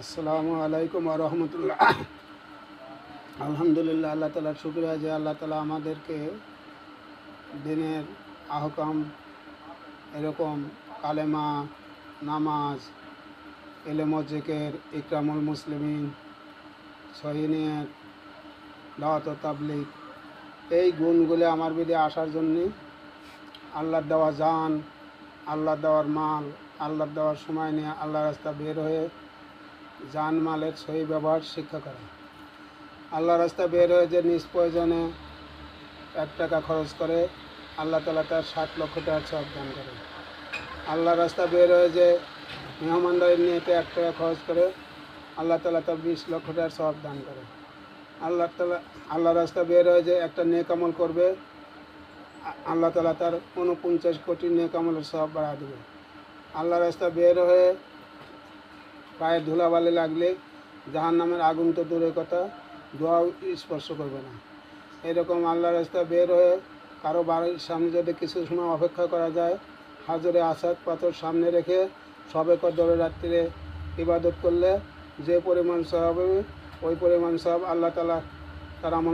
আসসালামু আলাইকুম ওয়া রাহমাতুল্লাহ। আলহামদুলিল্লাহ, আল্লাহ তাআলার শুকরিয়া যে আল্লাহ তাআলা আমাদেরকে দিনের আহকাম, এরকম কালেমা, নামাজ, ইলম ও জিকির, ইকরামুল মুসলিমিন, সহিহ নিয়ত, দাওয়াত ও তাবলীগ, এই গুণগুলি আমার বিদে আসার জন্যে আল্লাহর দেওয়া জান, আল্লাহর দেওয়ার মাল, আল্লাহর দেওয়ার সময় নিয়ে আল্লাহর রাস্তা বের হয়ে জান মালের সহি ব্যবহার শিক্ষা করে। আল্লাহ রাস্তা বের হয়ে যে নিজ প্রয়োজনে 1 টাকা খরচ করে, আল্লাহ তাআলা তার 60 লক্ষ টাকার সওয়াব দান করে। আল্লাহ রাস্তা বের হয়ে যে মেহমানদারি নিয়েতে 1 টাকা খরচ করে, আল্লাহ তাআলা তার 20 লক্ষ টাকার সওয়াব দান করে। আল্লাহ রাস্তা বের হয়ে যে একটা নেক আমল করবে, আল্লাহ তাআলা তার 49 কোটি নেক আমলের সওয়াব বাড়া দেবে। আল্লাহ রাস্তা বের হয়ে পায়ে ধুলাবালি লাগলে জাহান্নামের আগুন তো দূরের কথা, দোয়াও স্পর্শ করবে না। এরকম আল্লাহ রাস্তা বের হয়ে কারো বাড়ির সামনে যদি কিছু সময় অপেক্ষা করা যায়, হাজরে আসাদ পাথর সামনে রেখে সবে কদরের রাত্রিরে ইবাদত করলে যে পরিমাণ সওয়াব হবে, ওই পরিমাণ সওয়াব আল্লাহ তাআলা তার আমল